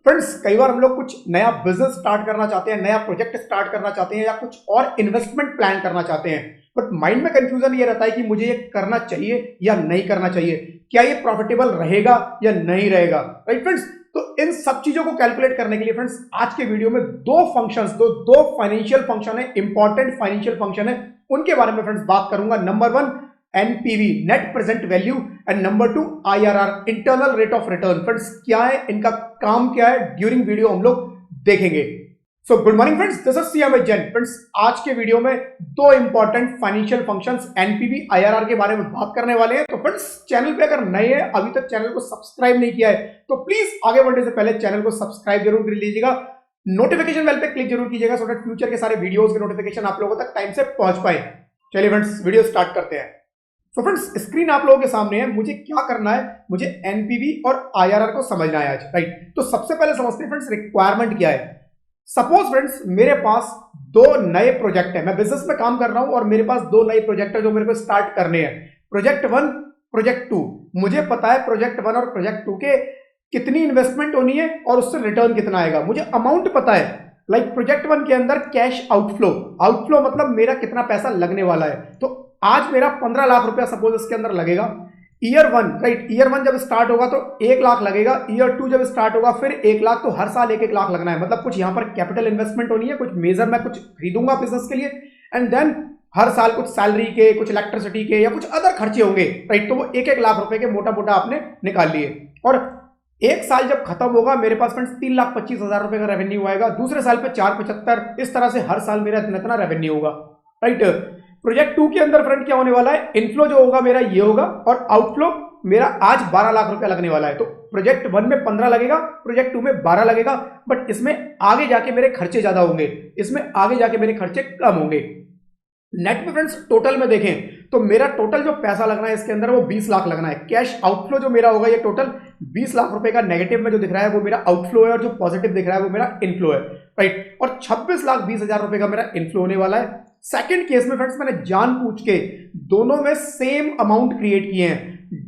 Friends कई बार हम लोग कुछ नया बिजनेस स्टार्ट करना चाहते हैं, नया प्रोजेक्ट स्टार्ट करना चाहते हैं या कुछ और इन्वेस्टमेंट प्लान करना चाहते हैं, बट माइंड में कंफ्यूजन ये रहता है कि मुझे ये करना चाहिए या नहीं करना चाहिए, क्या ये प्रॉफिटेबल रहेगा या नहीं रहेगा। राइट फ्रेंड्स, तो इन सब चीजों को कैलकुलेट करने के लिए फ्रेंड्स आज के वीडियो में दो फाइनेंशियल फंक्शन है, इंपॉर्टेंट फाइनेंशियल फंक्शन है, उनके बारे में फ्रेंड्स बात करूंगा। Number 1 NPV, net present value, and number 2 IRR, internal rate of return. Friends क्या है, इनका काम क्या है, ड्यूरिंग वीडियो हम लोग देखेंगे। So good morning friends, this is CM Jain. Friends आज के वीडियो में दो important financial functions NPV IRR के बारे में बात करने वाले हैं। तो फ्रेंड्स चैनल पे अगर नए हैं, अभी तक चैनल को सब्सक्राइब नहीं किया है, तो प्लीज आगे बढ़ने से पहले चैनल को सब्सक्राइब जरूर कर लीजिएगा, नोटिफिकेशन बेल पे क्लिक जरूर कीजिएगा सो दैट फ्यूचर के सारे वीडियोस के नोटिफिकेशन आप लोगों तक टाइम से पहुंच पाए। चलिए फ्रेंड्स वीडियो स्टार्ट करते हैं। तो फ्रेंड्स स्क्रीन आप लोगों के सामने है, मुझे क्या करना है, मुझे एनपीवी और आईआरआर को समझना है आज। राइट, तो सबसे पहले समझते हैं फ्रेंड्स रिक्वायरमेंट क्या है। सपोज फ्रेंड्स मेरे पास दो नए प्रोजेक्ट है, मैं बिजनेस में काम कर रहा हूं और मेरे पास दो नए प्रोजेक्ट है जो मेरे को स्टार्ट करने हैं। Project 1, project 2। मुझे पता है प्रोजेक्ट 1 और प्रोजेक्ट 2 के कितनी इन्वेस्टमेंट होनी है और उससे रिटर्न कितना आएगा, मुझे अमाउंट पता है। लाइक प्रोजेक्ट 1 के अंदर कैश आउटफ्लो मतलब मेरा कितना पैसा लगने वाला है। तो आज मेरा 15 लाख रुपया सपोज इसके अंदर लगेगा। ईयर 1, राइट, ईयर 1 जब स्टार्ट होगा तो 1 लाख लगेगा। ईयर 2 जब स्टार्ट होगा फिर 1 लाख, तो हर साल 1-1 लाख लगना है। मतलब कुछ यहां पर कैपिटल इन्वेस्टमेंट होनी है, कुछ मेजर मैं कुछ खरीदूंगा बिजनेस के लिए, एंड देन हर साल कुछ सैलरी के, कुछ इलेक्ट्रिसिटी के या कुछ अदर खर्चे होंगे। राइट, तो वो 1-1 लाख रुपए के मोटा मोटा आपने निकाल लिए। और एक साल जब खत्म होगा मेरे पास फ्रेंड्स 3,25,000 रुपए का रेवेन्यू आएगा। दूसरे साल पे 4,75, इस तरह से हर साल मेरा इतना रेवेन्यू होगा। राइट, प्रोजेक्ट 2 के अंदर फ्रेंड क्या होने वाला है, इनफ्लो जो होगा मेरा ये होगा और आउटफ्लो मेरा आज 12 लाख रुपया लगने वाला है। तो प्रोजेक्ट 1 में 15 लगेगा, प्रोजेक्ट 2 में 12 लगेगा, बट इसमें आगे जाके मेरे खर्चे ज्यादा होंगे, इसमें आगे जाके मेरे खर्चे कम होंगे। नेट में फ्रेंड्स टोटल में देखें तो मेरा टोटल जो पैसा लगना है इसके अंदर वो 20 लाख लगना है। कैश आउटफ्लो जो मेरा होगा ये टोटल 20 लाख रुपए का नेगेटिव में जो दिख रहा है वो मेरा आउटफ्लो है और जो पॉजिटिव दिख रहा है वो मेरा इनफ्लो है। राइट, और 26,20,000 रुपए का मेरा इनफ्लो होने वाला है। सेकंड केस में फ्रेंड्स मैंने जानबूझ के दोनों में सेम अमाउंट क्रिएट किए हैं।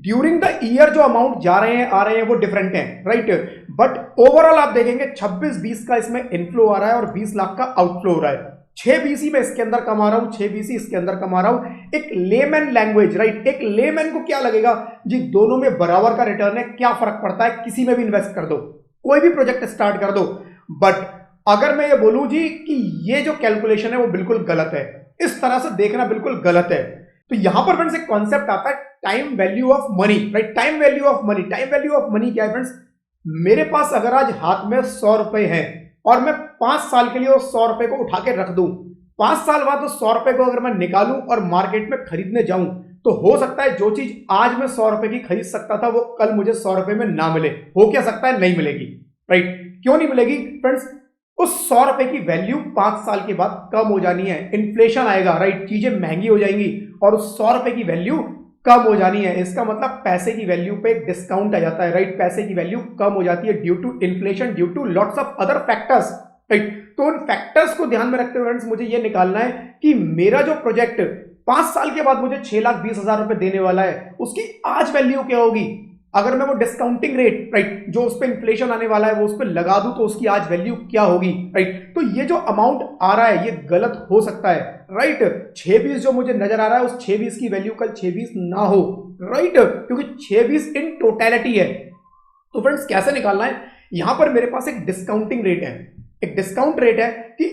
ड्यूरिंग द ईयर जो अमाउंट जा रहे हैं आ रहे हैं वो डिफरेंट है। राइट, बट ओवरऑल आप देखेंगे 26-20 का इसमें इनफ्लो आ रहा है और 20 लाख का आउटफ्लो हो रहा है। 6 बीसी में इसके अंदर कमा रहा हूं, 6 बीसी इसके अंदर कमा रहा हूं। एक लेमैन लैंग्वेज, राइट, एक लेमैन को क्या लगेगा जी, दोनों में बराबर का रिटर्न है, क्या फर्क पड़ता है, किसी में भी इन्वेस्ट कर दो, कोई भी प्रोजेक्ट स्टार्ट कर दो। बट अगर मैं ये बोलूं जी कि ये जो कैलकुलेशन है वो बिल्कुल गलत है, इस तरह से देखना बिल्कुल गलत है, तो यहां पर फ्रेंड्स एक कॉन्सेप्ट आता है time value of money. Right, time value of money. Time value of money क्या है फ्रेंड्स, मेरे पास अगर आज हाथ में 100 रुपए है और मैं 5 साल के लिए उस 100 रुपए को उठा के रख दूं, 5 साल बाद उस 100 रुपए को अगर मैं निकालूं और मार्केट में खरीदने जाऊं तो हो सकता है जो चीज आज मैं 100 रुपए की खरीद सकता था वो कल मुझे 100 रुपए में ना मिले। हो क्या सकता है, नहीं मिलेगी। राइट, क्यों नहीं मिलेगी फ्रेंड्स, उस 100 रुपए की वैल्यू 5 साल के बाद कम हो जानी है, इन्फ्लेशन आएगा। राइट, चीजें महंगी हो जाएंगी और उस 100 रुपए की वैल्यू कम हो जानी है। इसका मतलब पैसे की वैल्यू पे एक डिस्काउंट आ जाता है। राइट, पैसे की वैल्यू कम हो जाती है due to inflation, due to lots of other factors. Right, तो उन फैक्टर्स को ध्यान में रखते हुए फ्रेंड्स मुझे ये निकालना है कि मेरा जो प्रोजेक्ट 5 साल के बाद मुझे 6,20,000 रुपए देने वाला है उसकी आज वैल्यू क्या होगी। अगर मैं वो डिस्काउंटिंग रेट, राइट, जो उस पर इन्फ्लेशन आने वाला है वो उस पर लगा दूं तो उसकी आज वैल्यू क्या होगी। राइट, तो ये जो अमाउंट आ रहा है ये गलत हो सकता है। राइट, 6,20 जो मुझे नजर आ रहा है उस 6,20 की वैल्यू कल 6,20 ना हो। राइट, क्योंकि 6,20 इन टोटलिटी है। तो फ्रेंड्स कैसे निकालना है, यहां पर मेरे पास एक डिस्काउंटिंग रेट है, एक डिस्काउंट रेट है कि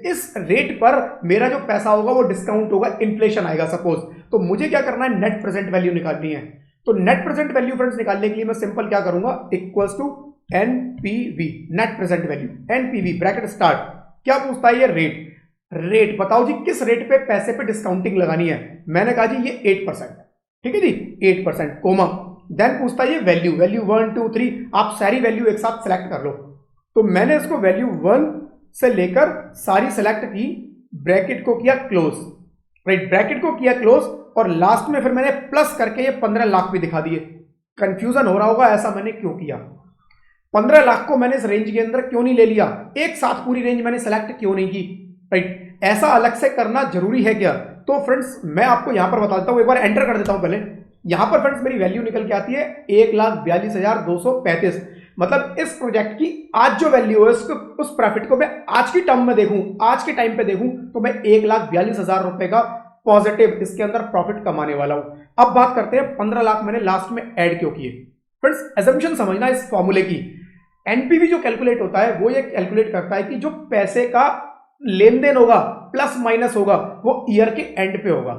इस रेट पर मेरा जो पैसा होगा वो डिस्काउंट होगा, इन्फ्लेशन आएगा सपोज। तो मुझे क्या करना है, नेट प्रेजेंट वैल्यू निकालनी है। तो नेट प्रेजेंट वैल्यू फ्रेंड्स निकालने के लिए मैं सिंपल क्या करूंगा, equals to NPV, net present value, NPV bracket start. क्या पूछता है ये, रेट बताओ जी किस रेट पे पैसे पे डिस्काउंटिंग लगानी है। मैंने कहा जी ये 8%, ठीक है जी, 8%, कोमा। देन पूछता है ये वैल्यू 1 2 3, आप सारी वैल्यू एक साथ सेलेक्ट कर लो। तो मैंने इसको वैल्यू 1 से लेकर सारी सेलेक्ट की, ब्रैकेट को किया क्लोज। राइट, ब्रैकेट को किया क्लोज और लास्ट में फिर मैंने प्लस करके ये 15 लाख भी दिखा दिए। कंफ्यूजन हो रहा होगा ऐसा मैंने क्यों किया, 15 लाख को मैंने इस रेंज के अंदर क्यों नहीं ले लिया, एक साथ पूरी रेंज मैंने सेलेक्ट क्यों नहीं की। राइट, ऐसा अलग से करना जरूरी है क्या। तो फ्रेंड्स मैं आपको यहां पर बता देता हूं, एक बार एंटर कर देता हूं पहले। यहां पर फ्रेंड्स मेरी वैल्यू निकल के आती है 1,42,235। मतलब इस प्रोजेक्ट की आज जो वैल्यू है उस प्रॉफिट को मैं आज की टर्म में देखूं, आज के टाइम पे देखूं, तो मैं 1,42,000 रुपए का पॉजिटिव इसके अंदर प्रॉफिट कमाने वाला हूं। अब बात करते हैं 15 लाख मैंने लास्ट में ऐड क्यों किए। फ्रेंड्स एजम्पशन समझना इस फॉर्मूले की। एनपीवी जो कैलकुलेट होता है वो ये कैलकुलेट करता है कि जो पैसे का लेन देन होगा प्लस माइनस होगा वो ईयर के एंड पे होगा,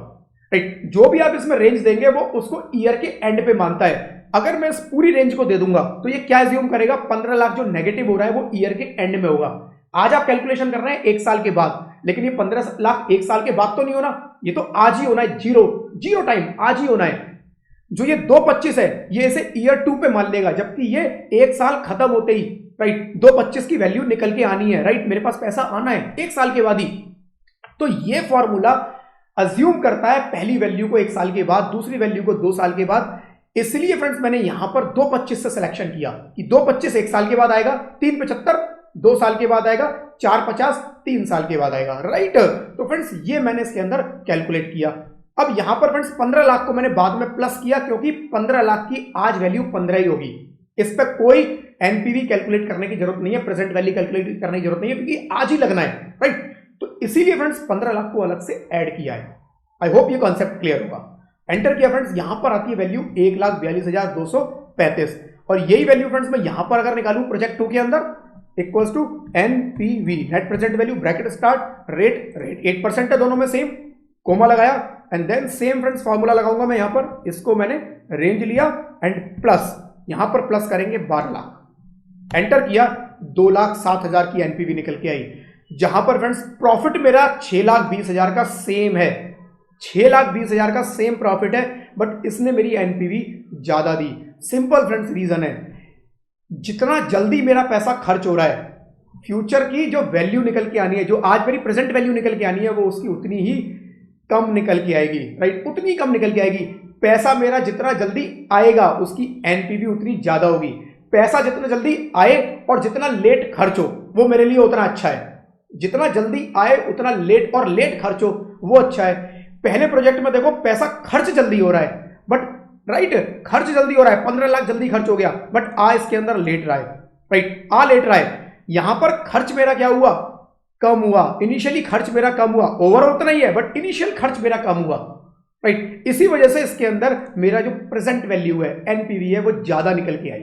राइट। जो भी आप इसमें रेंज देंगे वो उसको ईयर के एंड पे मानता है। अगर मैं इस पूरी रेंज को दे दूंगा तो ये क्या एज्यूम करेगा, 15 लाख जो नेगेटिव हो रहा है वो ईयर के एंड में होगा। आज आप कैलकुलेशन कर रहे हैं 1 साल के बाद, लेकिन ये 15 लाख 1 साल के बाद तो नहीं होना, ये तो आज ही होना है, जीरो टाइम आज ही होना है। जो ये 225 है ये इसे ईयर 2 पे मान लेगा, जबकि ये 1 साल खत्म होते ही, राइट, 225 की वैल्यू निकल के आनी है, राइट, मेरे पास पैसा आना है 1 साल के बाद ही। तो ये फॉर्मूला अज्यूम करता है पहली वैल्यू को 1 साल के बाद, दूसरी वैल्यू को 2 साल के बाद। इसलिए फ्रेंड्स मैंने यहां पर 225 से सिलेक्शन किया कि 225 1 साल के बाद आएगा, 375 2 साल के बाद आएगा, 450 3 साल के बाद आएगा, राइट। तो फ्रेंड्स ये मैंने इसके अंदर कैलकुलेट किया। अब यहां पर फ्रेंड्स 15 लाख को मैंने बाद में प्लस किया, क्योंकि 15 लाख की आज वैल्यू 15 ही होगी। इस पर कोई एनपीवी कैलकुलेट करने की जरूरत नहीं है, प्रेजेंट वैल्यू कैलकुलेट करने की जरूरत नहीं है, क्योंकि आज ही लगना है, राइट। तो इसीलिए फ्रेंड्स 15 लाख को अलग से ऐड किया है। आई होप ये कॉन्सेप्ट क्लियर होगा। एंटर किया फ्रेंड्स, यहां पर आती है वैल्यू 1,42,235, और यही वैल्यू फ्रेंड्स मैं यहां पर अगर निकालूं प्रोजेक्ट 2 के अंदर equals to NPV, net present value, bracket start, rate 8% है दोनों में सेम, कोमा लगाया and then same friends formula लगाऊंगा मैं यहां पर, इसको मैंने रेंज लिया एंड प्लस यहां पर प्लस करेंगे 12 लाख। एंटर किया, 2,07,000 की एनपीवी निकल के आई, जहां पर फ्रेंड्स प्रॉफिट मेरा 6,20,000 का सेम है, 6,20,000 का सेम प्रॉफिट है, बट इसने मेरी एनपीवी ज्यादा दी। सिंपल फ्रेंड्स रीजन है, जितना जल्दी मेरा पैसा खर्च हो रहा है, फ्यूचर की जो वैल्यू निकल के आनी है, जो आज मेरी प्रेजेंट वैल्यू निकल के आनी है, वो उसकी उतनी ही कम निकल के आएगी, राइट, उतनी कम निकल के आएगी। पैसा मेरा जितना जल्दी आएगा उसकी एनपीवी उतनी ज्यादा होगी। पैसा जितना जल्दी आए और जितना लेट खर्च हो वो मेरे लिए उतना अच्छा है। जितना जल्दी आए उतना लेट और लेट खर्च हो वो अच्छा है। पहले प्रोजेक्ट में देखो पैसा खर्च जल्दी हो रहा है, बट राइट, खर्च जल्दी हो रहा है, 15 लाख जल्दी खर्च हो गया, बट आ इसके अंदर लेट रहा है, राइट, आ लेट रहा है। यहां पर खर्च मेरा क्या हुआ, कम हुआ। इनिशियली खर्च मेरा कम हुआ, ओवरऑल उतना ही है बट इनिशियल खर्च मेरा कम हुआ, राइट। इसी वजह से इसके अंदर मेरा जो प्रेजेंट वैल्यू है, एनपीवी है, वो ज्यादा निकल के आई।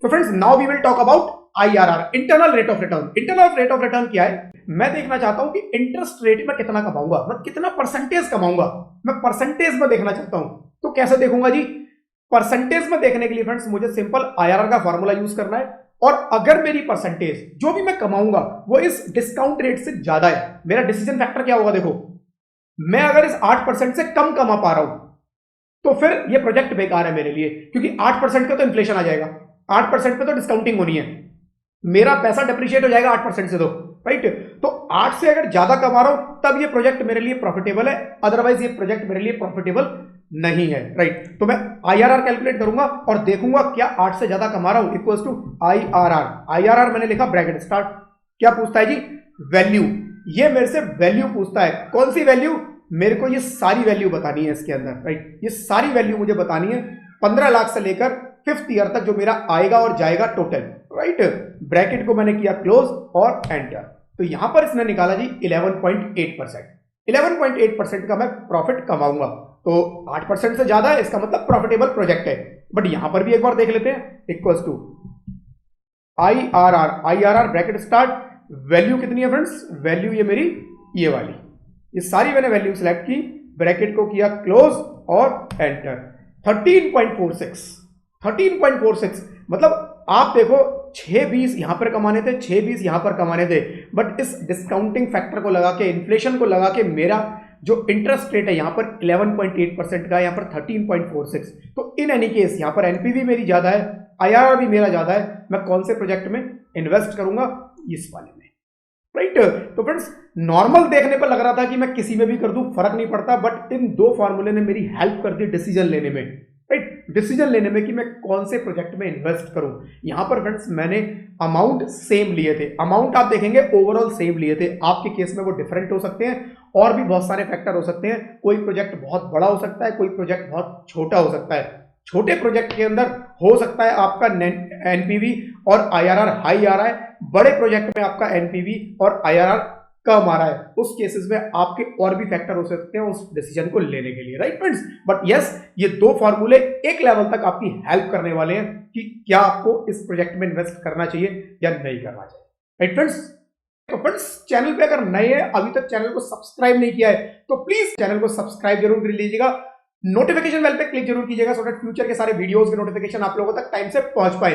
तो friends now we will talk about IRR, internal rate of return. Internal rate of return क्या है, मैं देखना चाहता हूं कि इंटरेस्ट रेट में कितना कमाऊंगा, मैं कितना परसेंटेज कमाऊंगा, मैं परसेंटेज में देखना चाहता हूं। तो कैसे देखूंगा जी, परसेंटेज में देखने के लिए फ्रेंड्स मुझे सिंपल आईआरआर का फॉर्मूला यूज करना है, और अगर मेरी परसेंटेज जो भी मैं कमाऊंगा वो इस डिस्काउंट रेट से ज्यादा है, मेरा डिसीजन फैक्टर क्या होगा, देखो मैं अगर इस 8% से कम कमा पा रहा हूं तो फिर ये प्रोजेक्ट बेकार है मेरे लिए, क्योंकि 8% का तो इन्फ्लेशन आ जाएगा, 8% पे तो डिस्काउंटिंग होनी है, मेरा पैसा डिप्रिशिएट हो जाएगा 8% से, तो राइट। तो 8 से अगर ज्यादा कमा रहा हूं तब ये प्रोजेक्ट मेरे लिए प्रॉफिटेबल है, अदरवाइज ये प्रोजेक्ट मेरे लिए प्रॉफिटेबल नहीं है, राइट। तो मैं आईआरआर कैलकुलेट करूंगा और देखूंगा क्या 8 से ज्यादा कमा रहा हूं, इक्वल्स टू आईआरआर। आईआरआर मैंने लिखा ब्रैकेट स्टार्ट, क्या पूछता है जी, वैल्यू। ये मेरे से वैल्यू पूछता है, कौन सी वैल्यू, मेरे को ये सारी वैल्यू बतानी है इसके अंदर, राइट, ये सारी वैल्यू मुझे बतानी है 15 लाख से लेकर 5th ईयर तक जो मेरा आएगा और जाएगा टोटल, राइट। ब्रैकेट को मैंने किया क्लोज और एंटर। तो यहां पर इसने निकाला जी 11.8%, 11.8% का मैं प्रॉफिट कमाऊंगा, तो 8% से ज्यादा है, इसका मतलब प्रॉफिटेबल प्रोजेक्ट है। बट यहां पर भी एक बार देख लेते हैं, equals to IRR, IRR bracket start, value कितनी है फ्रेंड्स, वैल्यू ये मेरी ये वाली, ये सारी मैंने वैल्यू सिलेक्ट की, ब्रैकेट को किया क्लोज और एंटर। 13.46, 13.46 मतलब आप देखो 6.20 यहां पर कमाने थे, 6.20 यहां पर कमाने थे, बट इस डिस्काउंटिंग फैक्टर को लगा के, इन्फ्लेशन को लगा के मेरा जो इंटरेस्ट रेट है यहां पर 11.8% का, यहां पर 13.46। तो इन एनी केस यहां पर एनपीवी मेरी ज्यादा है, आईआरआर भी मेरा ज्यादा है, मैं कौन से प्रोजेक्ट में इन्वेस्ट करूंगा, इस वाले में, राइट। तो फ्रेंड्स नॉर्मल देखने पर लग रहा था कि मैं किसी में भी कर दूं फर्क नहीं पड़ता, बट इन दो फॉर्मूले ने मेरी हेल्प कर दी डिसीजन लेने में, राइट, डिसीजन लेने में कि मैं कौन से प्रोजेक्ट में इन्वेस्ट करूं। यहां पर फ्रेंड्स मैंने अमाउंट सेम लिए थे, अमाउंट आप देखेंगे ओवरऑल सेम लिए थे, आपके केस में वो डिफरेंट हो सकते हैं, और भी बहुत सारे फैक्टर हो सकते हैं, कोई प्रोजेक्ट बहुत बड़ा हो सकता है, कोई प्रोजेक्ट बहुत छोटा हो सकता है। छोटे प्रोजेक्ट के अंदर हो सकता है आपका एनपीवी और आईआरआर हाई आ रहा है, बड़े प्रोजेक्ट में आपका एनपीवी और आईआरआर कम आ रहा है, उस केसेस में आपके और भी फैक्टर हो सकते हैं उस डिसीजन को लेने के लिए, राइट फ्रेंड्स। बट यस, ये दो फॉर्मूले एक लेवल तक आपकी हेल्प करने वाले हैं कि क्या आपको इस प्रोजेक्ट में इन्वेस्ट करना चाहिए या नहीं करना चाहिए, राइट फ्रेंड्स। तो फ्रेंड्स, चैनल पे अगर नए हैं, अभी तक चैनल को सब्सक्राइब नहीं किया है, तो प्लीज चैनल को सब्सक्राइब जरूर कर लीजिएगा, नोटिफिकेशन बेल पे क्लिक जरूर कीजिएगा, सो दैट फ्यूचर के सारे वीडियोस के नोटिफिकेशन आप लोगों तक टाइम से पहुंच पाए।